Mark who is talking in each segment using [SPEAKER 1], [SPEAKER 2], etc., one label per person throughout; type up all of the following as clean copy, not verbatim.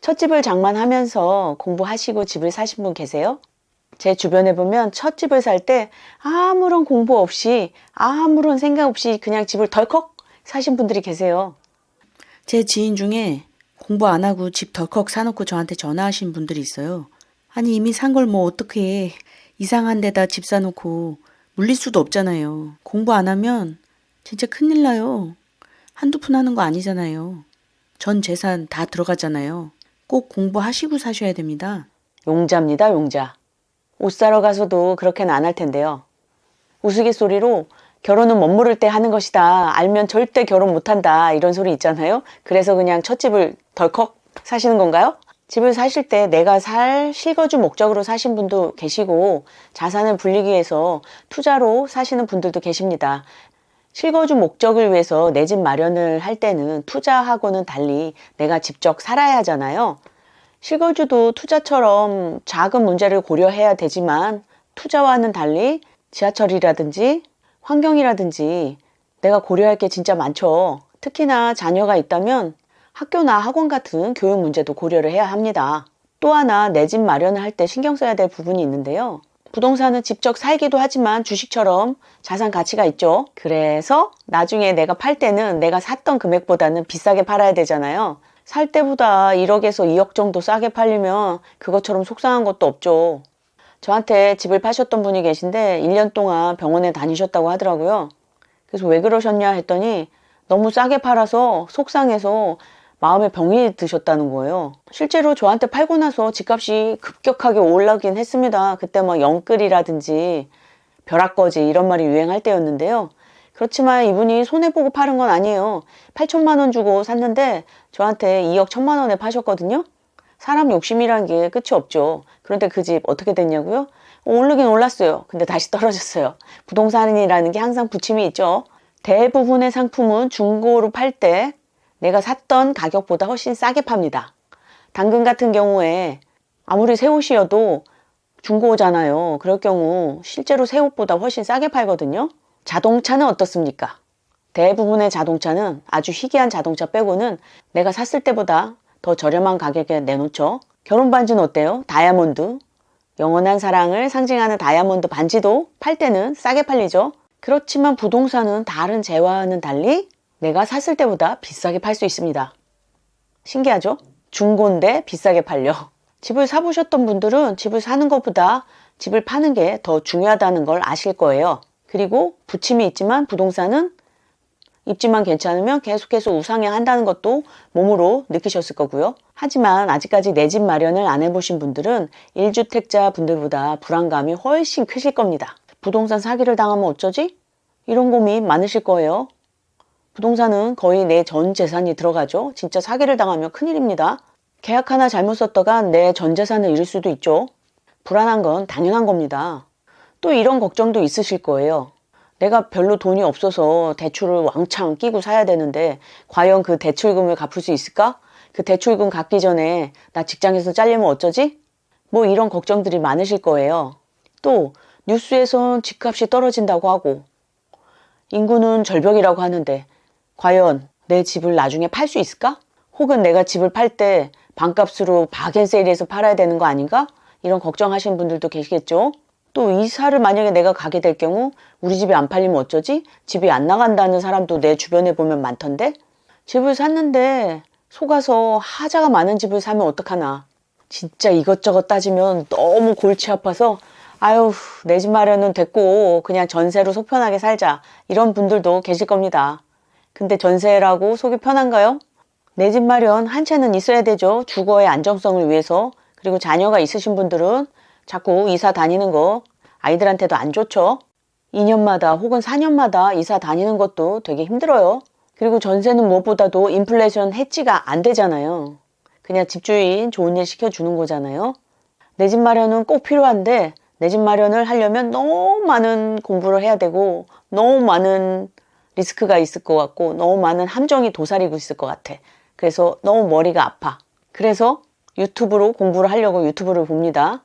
[SPEAKER 1] 첫 집을 장만하면서 공부하시고 집을 사신 분 계세요? 제 주변에 보면 첫 집을 살 때 아무런 공부 없이 아무런 생각 없이 그냥 집을 덜컥 사신 분들이 계세요. 제 지인 중에 공부 안 하고 집 덜컥 사놓고 저한테 전화하신 분들이 있어요. 아니 이미 산 걸 뭐 어떻게 해. 이상한 데다 집 사놓고 물릴 수도 없잖아요. 공부 안 하면 진짜 큰일 나요. 한두 푼 하는 거 아니잖아요. 전 재산 다 들어가잖아요. 꼭 공부하시고 사셔야 됩니다. 용자입니다, 용자. 옷 사러 가서도 그렇게는 안 할 텐데요. 우스갯소리로 결혼은 멋모를 때 하는 것이다. 알면 절대 결혼 못한다. 이런 소리 있잖아요. 그래서 그냥 첫 집을 덜컥 사시는 건가요? 집을 사실 때 내가 살 실거주 목적으로 사신 분도 계시고 자산을 불리기 위해서 투자로 사시는 분들도 계십니다. 실거주 목적을 위해서 내 집 마련을 할 때는 투자하고는 달리 내가 직접 살아야 하잖아요. 실거주도 투자처럼 작은 문제를 고려해야 되지만 투자와는 달리 지하철이라든지 환경이라든지 내가 고려할 게 진짜 많죠. 특히나 자녀가 있다면 학교나 학원 같은 교육 문제도 고려를 해야 합니다. 또 하나 내 집 마련을 할 때 신경 써야 될 부분이 있는데요. 부동산은 직접 살기도 하지만 주식처럼 자산 가치가 있죠. 그래서 나중에 내가 팔 때는 내가 샀던 금액보다는 비싸게 팔아야 되잖아요. 살 때보다 1억에서 2억 정도 싸게 팔리면 그것처럼 속상한 것도 없죠. 저한테 집을 파셨던 분이 계신데 1년 동안 병원에 다니셨다고 하더라고요. 그래서 왜 그러셨냐 했더니 너무 싸게 팔아서 속상해서 마음에 병이 드셨다는 거예요. 실제로 저한테 팔고 나서 집값이 급격하게 올라가긴 했습니다. 그때 뭐 영끌이라든지 벼락거지 이런 말이 유행할 때였는데요. 그렇지만 이분이 손해보고 파는 건 아니에요. 8천만 원 주고 샀는데 저한테 2억 1천만 원에 파셨거든요. 사람 욕심이란 게 끝이 없죠. 그런데 그 집 어떻게 됐냐고요? 오르긴 올랐어요. 근데 다시 떨어졌어요. 부동산이라는 게 항상 부침이 있죠. 대부분의 상품은 중고로 팔 때 내가 샀던 가격보다 훨씬 싸게 팝니다. 당근 같은 경우에 아무리 새 옷이어도 중고잖아요. 그럴 경우 실제로 새 옷보다 훨씬 싸게 팔거든요. 자동차는 어떻습니까? 대부분의 자동차는 아주 희귀한 자동차 빼고는 내가 샀을 때보다 더 저렴한 가격에 내놓죠. 결혼 반지는 어때요? 다이아몬드. 영원한 사랑을 상징하는 다이아몬드 반지도 팔 때는 싸게 팔리죠. 그렇지만 부동산은 다른 재화와는 달리 내가 샀을 때보다 비싸게 팔 수 있습니다. 신기하죠? 중고인데 비싸게 팔려. 집을 사보셨던 분들은 집을 사는 것보다 집을 파는 게 더 중요하다는 걸 아실 거예요. 그리고 부침이 있지만 부동산은 입지만 괜찮으면 계속해서 우상향한다는 것도 몸으로 느끼셨을 거고요. 하지만 아직까지 내 집 마련을 안 해보신 분들은 1주택자 분들보다 불안감이 훨씬 크실 겁니다. 부동산 사기를 당하면 어쩌지? 이런 고민 많으실 거예요. 부동산은 거의 내 전 재산이 들어가죠. 진짜 사기를 당하면 큰일입니다. 계약 하나 잘못 썼다가 내 전 재산을 잃을 수도 있죠. 불안한 건 당연한 겁니다. 또 이런 걱정도 있으실 거예요. 내가 별로 돈이 없어서 대출을 왕창 끼고 사야 되는데 과연 그 대출금을 갚을 수 있을까? 그 대출금 갚기 전에 나 직장에서 잘리면 어쩌지? 뭐 이런 걱정들이 많으실 거예요. 또 뉴스에선 집값이 떨어진다고 하고 인구는 절벽이라고 하는데 과연 내 집을 나중에 팔 수 있을까? 혹은 내가 집을 팔 때 반값으로 바겐세일에서 팔아야 되는 거 아닌가? 이런 걱정하시는 분들도 계시겠죠? 또 이사를 만약에 내가 가게 될 경우 우리 집이 안 팔리면 어쩌지? 집이 안 나간다는 사람도 내 주변에 보면 많던데? 집을 샀는데 속아서 하자가 많은 집을 사면 어떡하나? 진짜 이것저것 따지면 너무 골치 아파서 아유 내 집 마련은 됐고 그냥 전세로 속 편하게 살자 이런 분들도 계실 겁니다. 근데 전세라고 속이 편한가요? 내 집 마련 한 채는 있어야 되죠. 주거의 안정성을 위해서. 그리고 자녀가 있으신 분들은 자꾸 이사 다니는 거 아이들한테도 안 좋죠. 2년마다 혹은 4년마다 이사 다니는 것도 되게 힘들어요. 그리고 전세는 무엇보다도 인플레이션 해지가 안 되잖아요. 그냥 집주인 좋은 일 시켜주는 거잖아요. 내 집 마련은 꼭 필요한데 내 집 마련을 하려면 너무 많은 공부를 해야 되고 너무 많은 리스크가 있을 것 같고 너무 많은 함정이 도사리고 있을 것 같아. 그래서 너무 머리가 아파. 그래서 유튜브로 공부를 하려고 유튜브를 봅니다.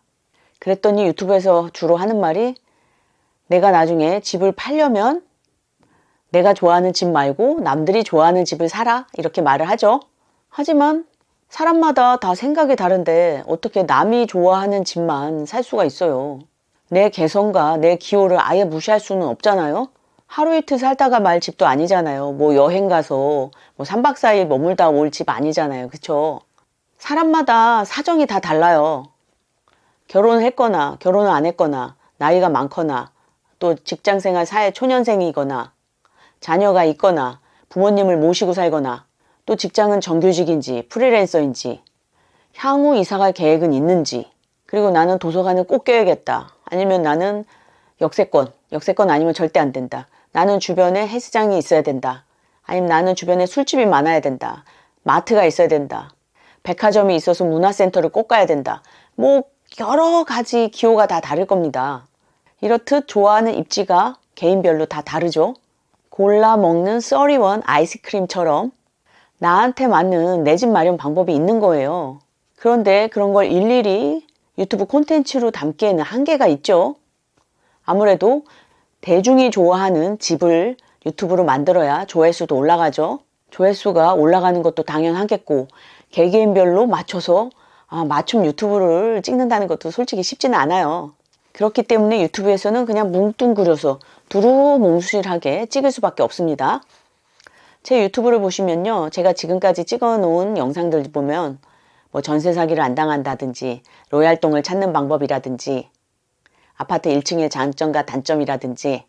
[SPEAKER 1] 그랬더니 유튜브에서 주로 하는 말이 내가 나중에 집을 팔려면 내가 좋아하는 집 말고 남들이 좋아하는 집을 사라 이렇게 말을 하죠. 하지만 사람마다 다 생각이 다른데 어떻게 남이 좋아하는 집만 살 수가 있어요. 내 개성과 내 기호를 아예 무시할 수는 없잖아요. 하루 이틀 살다가 말 집도 아니잖아요. 뭐 여행 가서 뭐 3박 4일 머물다 올 집 아니잖아요. 그쵸? 사람마다 사정이 다 달라요. 결혼을 했거나 결혼을 안 했거나 나이가 많거나 또 직장생활 사회 초년생이거나 자녀가 있거나 부모님을 모시고 살거나 또 직장은 정규직인지 프리랜서인지 향후 이사갈 계획은 있는지 그리고 나는 도서관을 꼭 껴야겠다. 아니면 나는 역세권 아니면 절대 안 된다. 나는 주변에 헬스장이 있어야 된다. 아니면 나는 주변에 술집이 많아야 된다. 마트가 있어야 된다. 백화점이 있어서 문화센터를 꼭 가야 된다. 뭐 여러 가지 기호가 다 다를 겁니다. 이렇듯 좋아하는 입지가 개인별로 다 다르죠. 골라 먹는 써리원 아이스크림처럼 나한테 맞는 내 집 마련 방법이 있는 거예요. 그런데 그런 걸 일일이 유튜브 콘텐츠로 담기에는 한계가 있죠. 아무래도 대중이 좋아하는 집을 유튜브로 만들어야 조회수도 올라가죠. 조회수가 올라가는 것도 당연하겠고 개개인별로 맞춰서 맞춤 유튜브를 찍는다는 것도 솔직히 쉽지는 않아요. 그렇기 때문에 유튜브에서는 그냥 뭉뚱그려서 두루뭉실하게 찍을 수밖에 없습니다. 제 유튜브를 보시면요. 제가 지금까지 찍어 놓은 영상들 보면 뭐 전세 사기를 안 당한다든지 로얄동을 찾는 방법이라든지 아파트 1층의 장점과 단점이라든지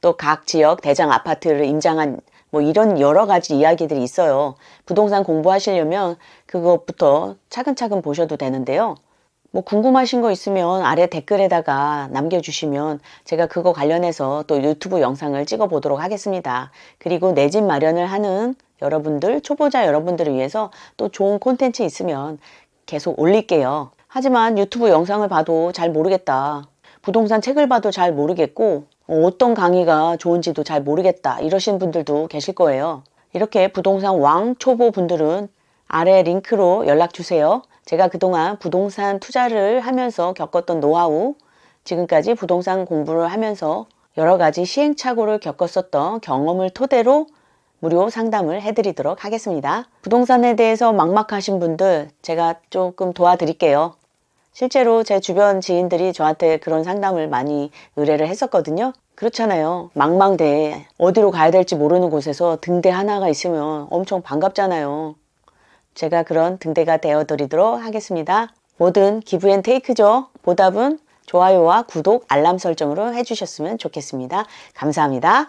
[SPEAKER 1] 또 각 지역 대장 아파트를 임장한 뭐 이런 여러 가지 이야기들이 있어요. 부동산 공부하시려면 그것부터 차근차근 보셔도 되는데요. 뭐 궁금하신 거 있으면 아래 댓글에다가 남겨주시면 제가 그거 관련해서 또 유튜브 영상을 찍어 보도록 하겠습니다. 그리고 내 집 마련을 하는 여러분들, 초보자 여러분들을 위해서 또 좋은 콘텐츠 있으면 계속 올릴게요. 하지만 유튜브 영상을 봐도 잘 모르겠다. 부동산 책을 봐도 잘 모르겠고 어떤 강의가 좋은지도 잘 모르겠다 이러신 분들도 계실 거예요. 이렇게 부동산 왕 초보 분들은 아래 링크로 연락 주세요. 제가 그동안 부동산 투자를 하면서 겪었던 노하우, 지금까지 부동산 공부를 하면서 여러 가지 시행착오를 겪었었던 경험을 토대로 무료 상담을 해드리도록 하겠습니다. 부동산에 대해서 막막하신 분들 제가 조금 도와드릴게요. 실제로 제 주변 지인들이 저한테 그런 상담을 많이 의뢰를 했었거든요. 그렇잖아요. 망망대해 어디로 가야 될지 모르는 곳에서 등대 하나가 있으면 엄청 반갑잖아요. 제가 그런 등대가 되어드리도록 하겠습니다. 뭐든 기브앤테이크죠. 보답은 좋아요와 구독, 알람 설정으로 해주셨으면 좋겠습니다. 감사합니다.